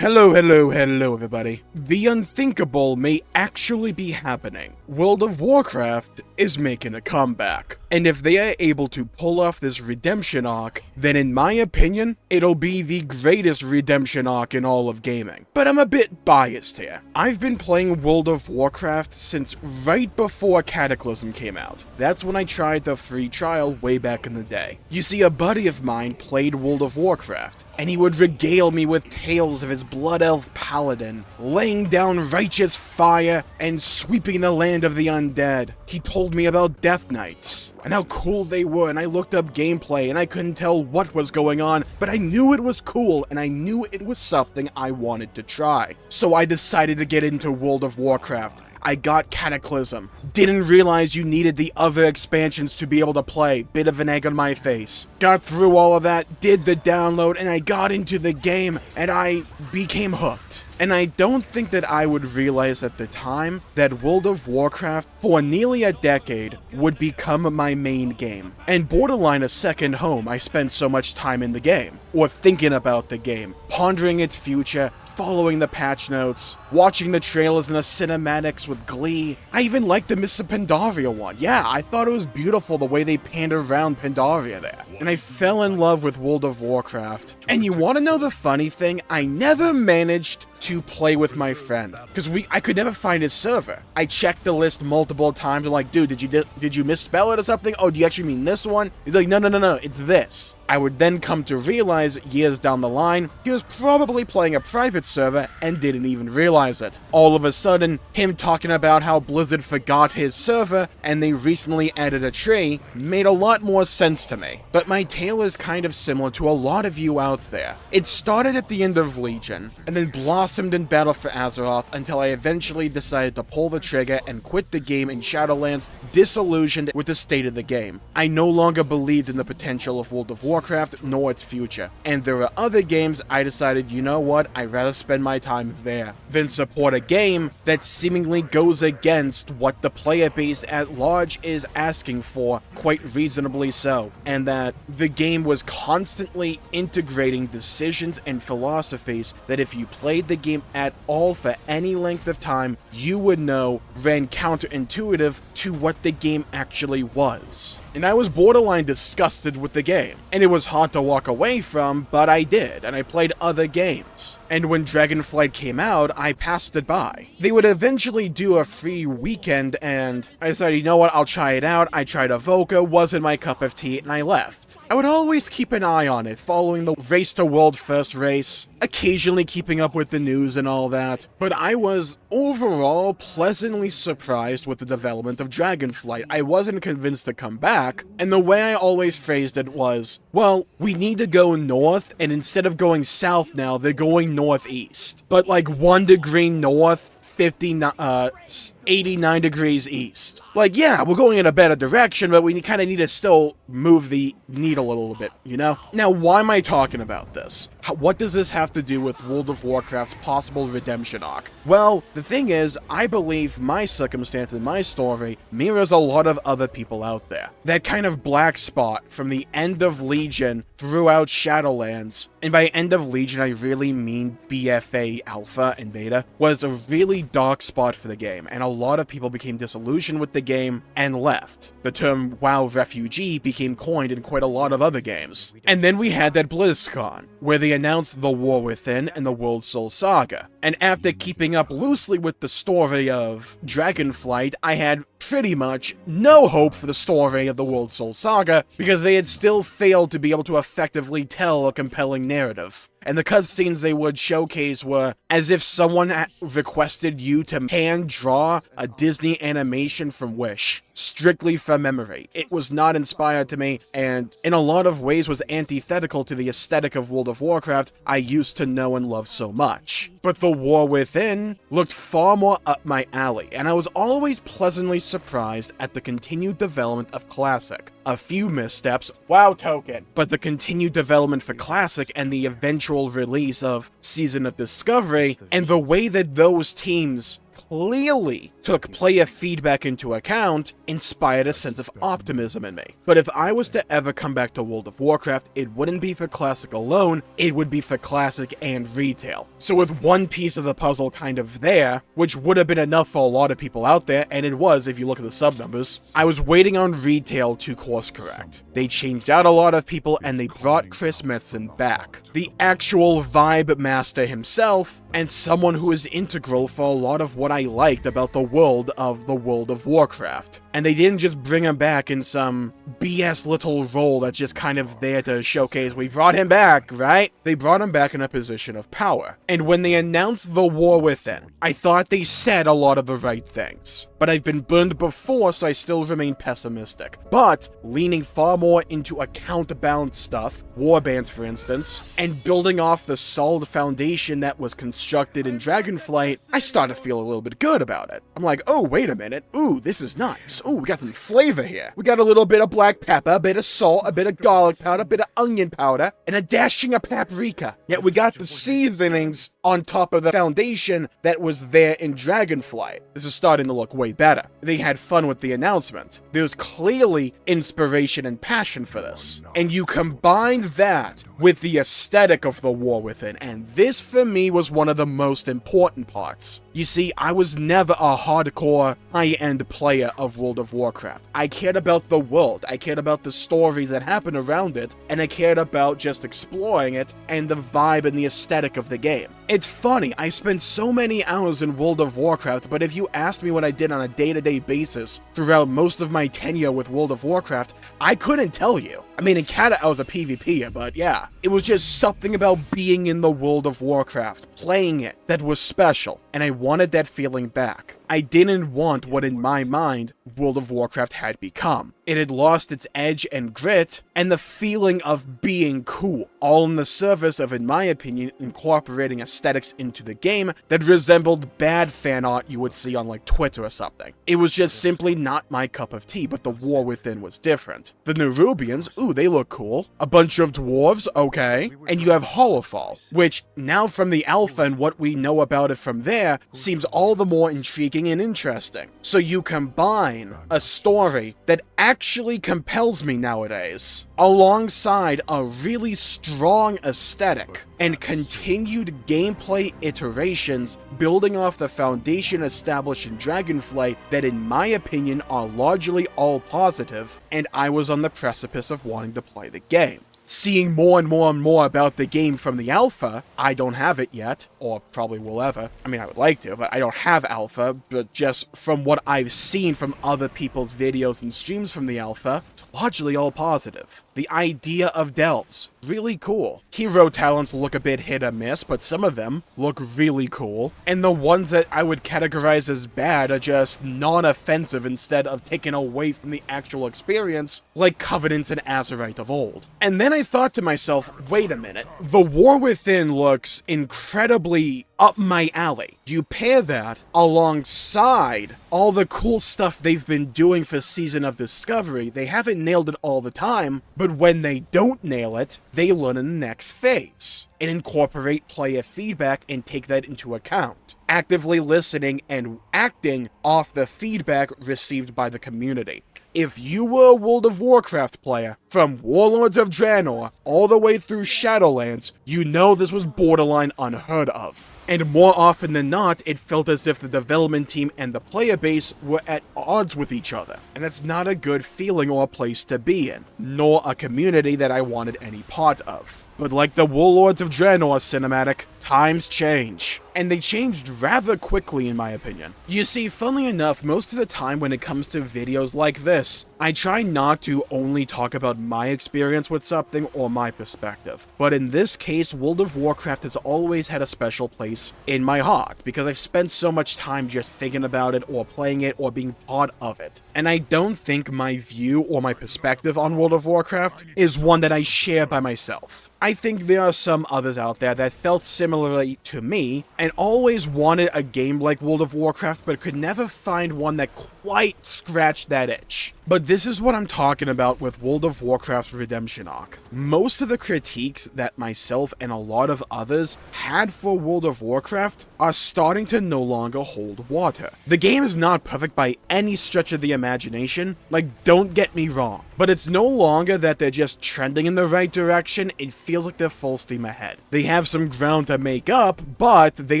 Hello, everybody. The unthinkable may actually be happening. World of Warcraft is making a comeback. And if they are able to pull off this redemption arc, then in my opinion, it'll be the greatest redemption arc in all of gaming. But I'm a bit biased here. I've been playing World of Warcraft since right before Cataclysm came out. That's when I tried the free trial way back in the day. You see, a buddy of mine played World of Warcraft, and he would regale me with tales of his Blood Elf Paladin, laying down righteous fire and sweeping the land of the undead. He told me about Death Knights, and how cool they were, and I looked up gameplay, and I couldn't tell what was going on, but I knew it was cool, and I knew it was something I wanted to try. So I decided to get into World of Warcraft. I got Cataclysm. Didn't realize you needed the other expansions to be able to play. Bit of an egg on my face. Got through all of that, did the download, and I got into the game, and I became hooked. And I don't think that I would realize at the time that World of Warcraft, for nearly a decade, would become my main game. And borderline a second home. I spent so much time in the game, or thinking about the game, pondering its future, following the patch notes, watching the trailers and the cinematics with glee. I even liked the Mists of Pandaria one. Yeah, I thought it was beautiful the way they panned around Pandaria there. And I fell in love with World of Warcraft. And you want to know the funny thing? I never managed to play with my friend, because I could never find his server. I checked the list multiple times. I'm like, dude, did you misspell it or something? Oh, do you actually mean this one? He's like, no, it's this. I would then come to realize years down the line, he was probably playing a private server and didn't even realize it. All of a sudden, him talking about how Blizzard forgot his server and they recently added a tree made a lot more sense to me. But my tale is kind of similar to a lot of you out there. It started at the end of Legion, and then blossomed in Battle for Azeroth until I eventually decided to pull the trigger and quit the game in Shadowlands, disillusioned with the state of the game. I no longer believed in the potential of World of Warcraft nor its future, and there are other games I decided, you know what, I'd rather spend my time there than support a game that seemingly goes against what the player base at large is asking for, quite reasonably so, and that the game was constantly integrating decisions and philosophies that if you played the game at all for any length of time, you would know ran counterintuitive to what the game actually was. And I was borderline disgusted with the game, and it was hard to walk away from, but I did, and I played other games. And when Dragonflight came out, I passed it by. They would eventually do a free weekend, and I decided, you know what, I'll try it out. I tried Evoca, wasn't my cup of tea, and I left. I would always keep an eye on it, following the race to world first race, occasionally keeping up with the news and all that, but I was overall pleasantly surprised with the development of Dragonflight. I wasn't convinced to come back, and the way I always phrased it was, well, we need to go north, and instead of going south now, they're going northeast. But like 1 degree north, 89 degrees east. Like, yeah, we're going in a better direction, but we kind of need to still move the needle a little bit, you know? Now, why am I talking about this? What does this have to do with World of Warcraft's possible redemption arc? Well, the thing is, I believe my circumstance and my story mirrors a lot of other people out there. That kind of black spot from the end of Legion throughout Shadowlands, and by end of Legion I really mean BFA Alpha and Beta, was a really dark spot for the game, and a lot of people became disillusioned with the game and left. The term WoW refugee became coined in quite a lot of other games. And then we had that BlizzCon, where they announced The War Within and the World Soul Saga. And after keeping up loosely with the story of Dragonflight, I had pretty much no hope for the story of the World Soul Saga, because they had still failed to be able to effectively tell a compelling narrative. And the cutscenes they would showcase were as if someone requested you to hand-draw a Disney animation from Wish, strictly from memory. It was not inspired to me, and in a lot of ways was antithetical to the aesthetic of World of Warcraft I used to know and love so much. But The War Within looked far more up my alley, and I was always pleasantly surprised at the continued development of Classic. A few missteps, WoW token, but the continued development for Classic and the eventual release of Season of Discovery, and the way that those teams clearly took player feedback into account, inspired a sense of optimism in me. But if I was to ever come back to World of Warcraft, it wouldn't be for Classic alone, it would be for Classic and Retail. So with one piece of the puzzle kind of there, which would have been enough for a lot of people out there, and it was if you look at the sub numbers, I was waiting on Retail to course correct. They changed out a lot of people and they brought Chris Metzen back. The actual vibe master himself, and someone who is integral for a lot of what I liked about the World of Warcraft. And they didn't just bring him back in some BS little role that's just kind of there to showcase we brought him back, right? They brought him back in a position of power. And when they announced the War Within, I thought they said a lot of the right things. But I've been burned before, so I still remain pessimistic. But leaning far more into account-bound stuff, warbands for instance, and building off the solid foundation that was constructed in Dragonflight, I started to feel a little bit good about it. I'm like, oh, wait a minute. Ooh, this is nice. Ooh, we got some flavor here. We got a little bit of black pepper, a bit of salt, a bit of garlic powder, a bit of onion powder, and a dashing of paprika. Yet we got the seasonings on top of the foundation that was there in Dragonflight. This is starting to look way better. They had fun with the announcement. There's clearly inspiration and passion for this. And you combine that with the aesthetic of the War Within, and this for me was one of the most important parts. You see, I was never a hardcore, high-end player of World of Warcraft. I cared about the world, I cared about the stories that happen around it, and I cared about just exploring it and the vibe and the aesthetic of the game. It's funny, I spent so many hours in World of Warcraft, but if you asked me what I did on a day-to-day basis throughout most of my tenure with World of Warcraft, I couldn't tell you. I mean, in Cata I was a PvPer, but yeah. It was just something about being in the World of Warcraft, playing it, that was special, and I wanted that feeling back. I didn't want what in my mind World of Warcraft had become. It had lost its edge and grit, and the feeling of being cool, all in the service of, in my opinion, incorporating aesthetics into the game that resembled bad fan art you would see on like Twitter or something. It was just simply not my cup of tea, but the War Within was different. The Nerubians, ooh, they look cool. A bunch of dwarves, okay. And you have Hollowfall, which now from the alpha and what we know about it from there, seems all the more intriguing and interesting. So you combine a story that actually compels me nowadays, alongside a really strong aesthetic and continued gameplay iterations building off the foundation established in Dragonflight that in my opinion are largely all positive, and I was on the precipice of wanting to play the game. Seeing more and more and more about the game from the alpha, I don't have it yet, or probably will ever. I mean, I would like to, but I don't have alpha, but just from what I've seen from other people's videos and streams from the alpha, it's largely all positive. The idea of delves, really cool. Hero talents look a bit hit or miss, but some of them look really cool. And the ones that I would categorize as bad are just non-offensive instead of taken away from the actual experience, like Covenants and Azerite of old. And then I thought to myself, wait a minute, the War Within looks incredibly up my alley. You pair that alongside all the cool stuff they've been doing for Season of Discovery. They haven't nailed it all the time, but when they don't nail it, they learn in the next phase and incorporate player feedback and take that into account, actively listening and acting off the feedback received by the community. If you were a World of Warcraft player, from Warlords of Draenor all the way through Shadowlands, you know this was borderline unheard of. And more often than not, it felt as if the development team and the player base were at odds with each other. And that's not a good feeling or a place to be in, nor a community that I wanted any part of. But like the Warlords of Draenor cinematic, times change. And they changed rather quickly in my opinion. You see, funnily enough, most of the time when it comes to videos like this, I try not to only talk about my experience with something or my perspective. But in this case, World of Warcraft has always had a special place in my heart, because I've spent so much time just thinking about it or playing it or being part of it. And I don't think my view or my perspective on World of Warcraft is one that I share by myself. I think there are some others out there that felt similarly to me and always wanted a game like World of Warcraft but could never find one that quite scratched that itch. But this is what I'm talking about with World of Warcraft's Redemption arc. Most of the critiques that myself and a lot of others had for World of Warcraft are starting to no longer hold water. The game is not perfect by any stretch of the imagination, like, don't get me wrong, but it's no longer that they're just trending in the right direction. It feels like they're full steam ahead. They have some ground to make up, but they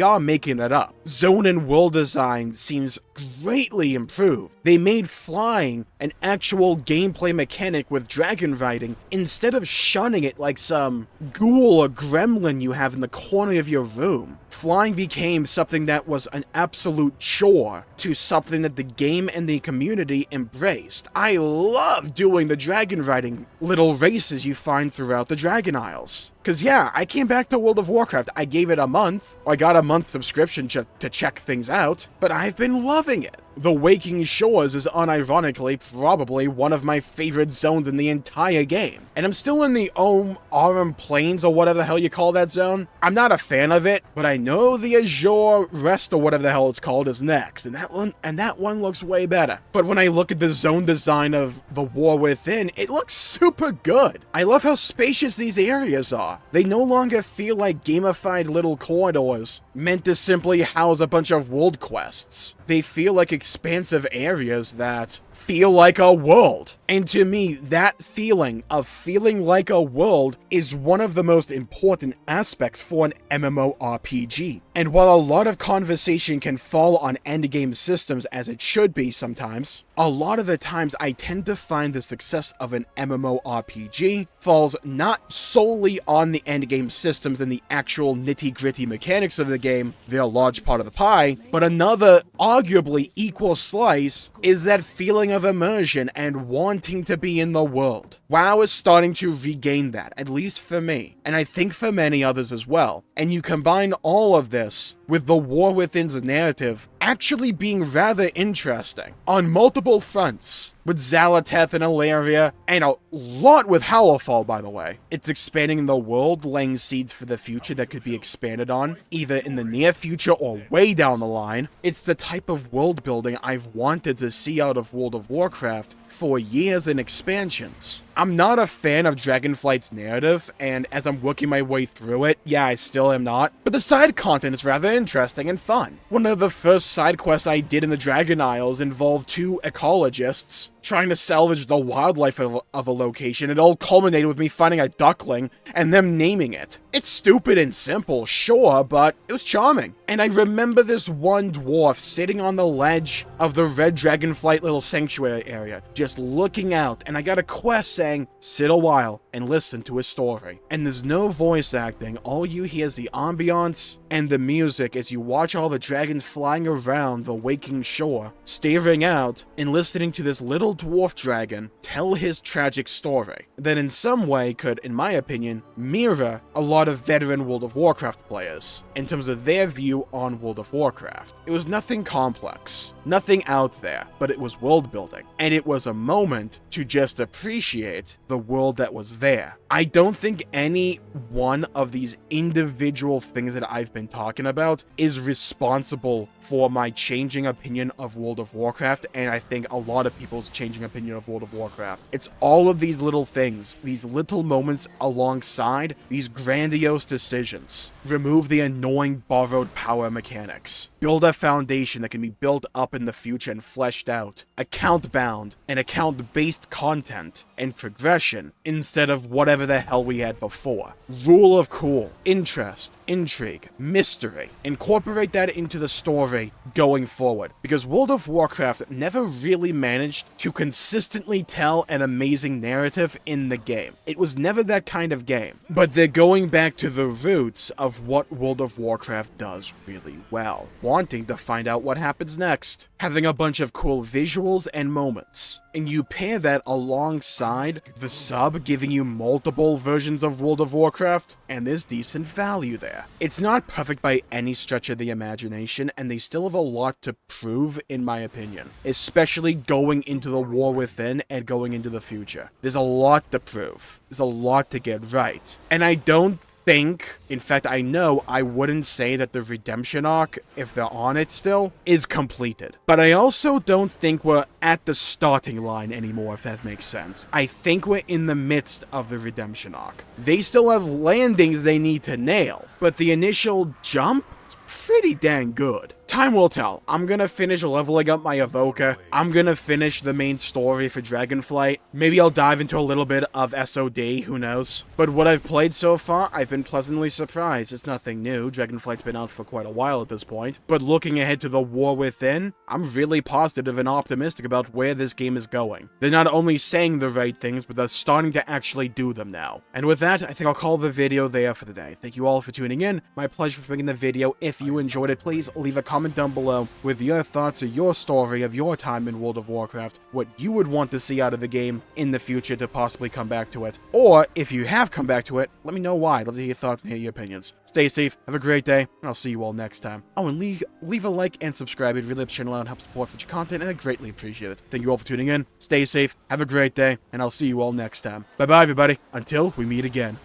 are making it up. Zone and world design seems greatly improved. They made flying an actual gameplay mechanic with dragon riding instead of shunning it like some ghoul or gremlin you have in the corner of your room. Flying became something that was an absolute chore to something that the game and the community embraced. I love doing the dragon riding little races you find throughout the Dragon Isles. Cause yeah, I came back to World of Warcraft, I gave it a month, I got a month subscription to check things out, but I've been loving it. The Waking Shores is unironically probably one of my favorite zones in the entire game. And I'm still in the Aurum Plains or whatever the hell you call that zone. I'm not a fan of it, but I know the Azure Rest or whatever the hell it's called is next, and that one looks way better. But when I look at the zone design of the War Within, it looks super good. I love how spacious these areas are. They no longer feel like gamified little corridors meant to simply house a bunch of world quests. They feel like expansive areas that feel like a world. And to me, that feeling of feeling like a world is one of the most important aspects for an MMORPG. And while a lot of conversation can fall on endgame systems, as it should be sometimes, a lot of the times I tend to find the success of an MMORPG falls not solely on the endgame systems and the actual nitty-gritty mechanics of the game, they're a large part of the pie, but another arguably equal slice is that feeling of immersion and wanting to be in the world. WoW is starting to regain that, at least for me, and I think for many others as well. And you combine all of this with the War Within's narrative actually being rather interesting on multiple fronts, with Zalateth and Ilaria, and a lot with Howlfall, by the way. It's expanding the world, laying seeds for the future that could be expanded on, either in the near future or way down the line. It's the type of world building I've wanted to see out of World of Warcraft for years in expansions. I'm not a fan of Dragonflight's narrative, and as I'm working my way through it, yeah, I still am not, but the side content is rather interesting and fun. One of the first side quests I did in the Dragon Isles involved two ecologists trying to salvage the wildlife of a location. It all culminated with me finding a duckling and them naming it. It's stupid and simple, sure, but it was charming. And I remember this one dwarf sitting on the ledge of the Red Dragonflight little sanctuary area, just looking out, and I got a quest saying, sit a while and listen to his story. And there's no voice acting, all you hear is the ambiance and the music as you watch all the dragons flying around the waking shore, staring out and listening to this little dwarf dragon tell his tragic story that in some way could, in my opinion, mirror a lot of veteran World of Warcraft players in terms of their view on World of Warcraft. It was nothing complex, nothing out there, but it was world building, and it was a moment to just appreciate the world that was there. I don't think any one of these individual things that I've been talking about is responsible for my changing opinion of World of Warcraft, and I think a lot of people's changing opinion of World of Warcraft. It's all of these little things, these little moments alongside these grandiose decisions. Remove the annoying borrowed power mechanics. Build a foundation that can be built up in the future and fleshed out. Account bound and account based content and progression instead of whatever the hell we had before. Rule of cool, interest, intrigue, mystery. Incorporate that into the story going forward, because World of Warcraft never really managed to consistently tell an amazing narrative in the game. It was never that kind of game, but they're going back to the roots of what World of Warcraft does really well, wanting to find out what happens next, having a bunch of cool visuals and moments. And you pair that alongside the sub giving you multiple versions of World of Warcraft, and there's decent value there. It's not perfect by any stretch of the imagination, and they still have a lot to prove in my opinion, especially going into the War Within and going into the future. There's a lot to prove. There's a lot to get right. And I don't think, in fact, I know I wouldn't say that the redemption arc, if they're on it still, is completed. But I also don't think we're at the starting line anymore, if that makes sense. I think we're in the midst of the redemption arc. They still have landings they need to nail, but the initial jump is pretty dang good. Time will tell. I'm gonna finish leveling up my Evoker. I'm gonna finish the main story for Dragonflight. Maybe I'll dive into a little bit of SOD, who knows. But what I've played so far, I've been pleasantly surprised. It's nothing new. Dragonflight's been out for quite a while at this point. But looking ahead to the War Within, I'm really positive and optimistic about where this game is going. They're not only saying the right things, but they're starting to actually do them now. And with that, I think I'll call the video there for the day. Thank you all for tuning in. My pleasure for making the video. If you enjoyed it, please leave a comment down below with your thoughts or your story of your time in World of Warcraft, what you would want to see out of the game in the future to possibly come back to it. Or, if you have come back to it, let me know why. I'd love to hear your thoughts and hear your opinions. Stay safe, have a great day, and I'll see you all next time. Oh, and leave a like and subscribe. It really helps the channel out and helps support future content, and I greatly appreciate it. Thank you all for tuning in. Stay safe, have a great day, and I'll see you all next time. Bye-bye, everybody. Until we meet again.